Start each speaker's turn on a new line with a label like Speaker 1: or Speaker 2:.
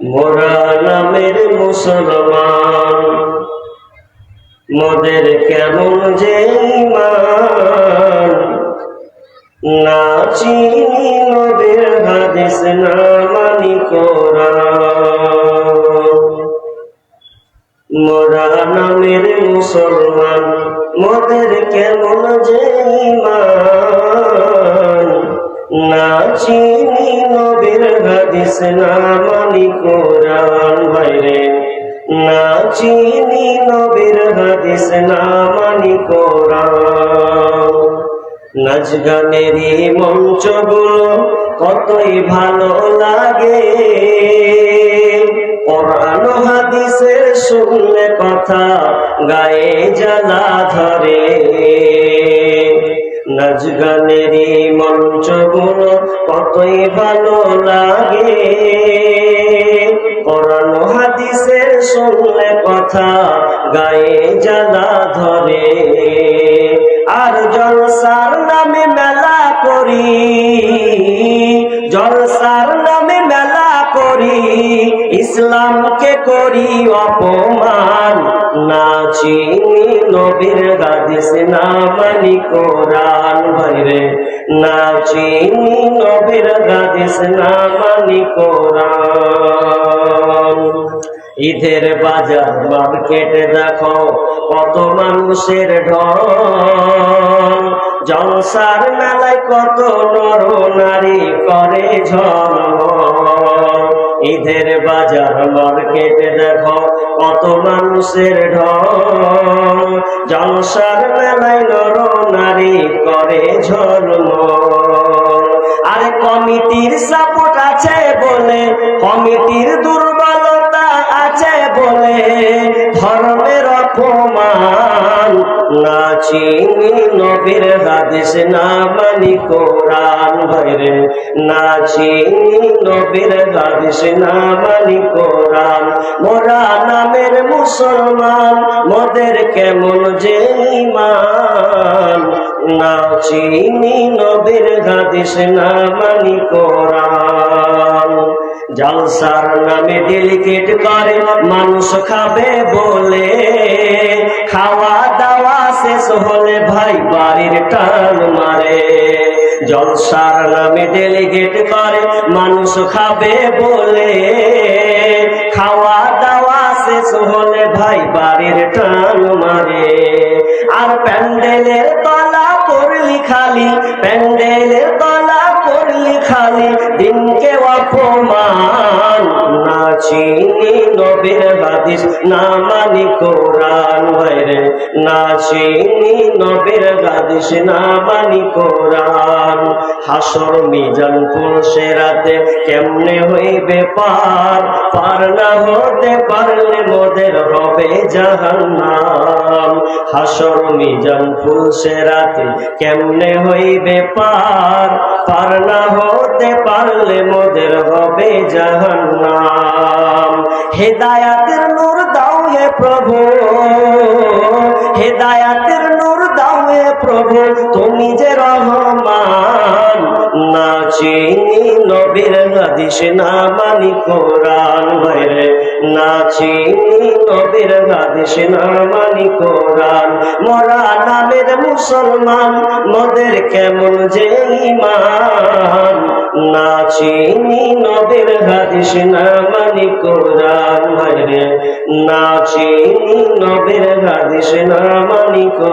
Speaker 1: মোরা নামের মুসলমান, মোদের কেমন যে ঈমান। না চিনি নবীর হাদিস, না মানি কোরআন। মোরা নামের মুসলমান, মোদের কেমন যে ঈমান। না চিনি নবীর হাদিস, না মানি কোরআন। বাইরে না চিনি নবীর হাদিস, না মানি কোরআন। নাচ গানেরই মঞ্চগুলো কতই ভালো লাগে, কোরআন হাদিসের শুনলে কথা গায়ে জ্বালা ধরে। নাচ গানেরই মঞ্চগুলো কতই ভালো লাগে, কোরআন হাদিসের শুনলে কথা গায়ে জ্বালা ধরে। আর জলসার নামে মেলা করি, জলসার নামে মেলা করি, ইসলামকে করি অপমান। না চিনি নবীর হাদিস, না মানি কোরআন। ভাইরে না চিনি নবীর হাদিস, না মানি কোরআন। ঈদের বাজার মার্কেটে দেখো কত মানুষের ঢল, জলসার মেলায় কত নর নারী করে ঝলমল। ঈদের বাজার মার্কেটে দেখো কত মানুষের ঢল, জলসার মেলায় নর নারী করে ঝলমল। আরে কমিটির সাপোর্ট আছে বলে, কমিটির দুর্বলতা আছে বলে ধর্মের অপমান। না চিনি নবীর হাদিস, না মানি কোরআন। ভাইরে না চিনি নবীর হাদিস, না মানি কোরআন। মোরা নামের মুসলমান, মোদের কেমন যে ঈমান। না চিনি নবীর হাদিস, না মানি কোরআন। জলসার নামে ডেলিগেট করে মানুষ খাবে বলে, খাওয়া দাওয়া শেষ হলে ভাই বাড়ির টান মারে। জলসার নামে ডেলিগেট করে মানুষ খাবে বলে, খাওয়া দাওয়া শেষ হলে ভাই বাড়ির টান মারে। আর প্যান্ডেলের তলা করলি খালি, প্যান্ডেলের তলা করলি খালি, দিনকে অপমান। না চিনি নবীর হাদিস, না মানি কোরআন। বাইরে না চিনি নবীর হাদিস, না মানি কোরআন। হাসর মিজান পুলসে রাতে কেমনে হইবে পার, পার না হতে পারলে মোদের হবে জাহান্নাম। হাসর মিজান পুলসে রাতে কেমনে হইবে পার, পার না হতে পারলে মোদের হবে জাহান্নাম। হেদায়াতের নূর দাও হে প্রভু, হেদায়াতের নূর দাও হে প্রভু, তুমি যে রহমান। না চিনি নবীর হাদিস, না মানি কোরআন। বাইরে না চিনি নবীর হাদিস, না মানি কোরআন। মোরা নামের মুসলমান, মোদের কেমন যে ঈমান। না চিনি নবীর হাদিস, না মানি কোরআন। বাইরে না চিনি নবীর হাদিস, না মানি কোরআন।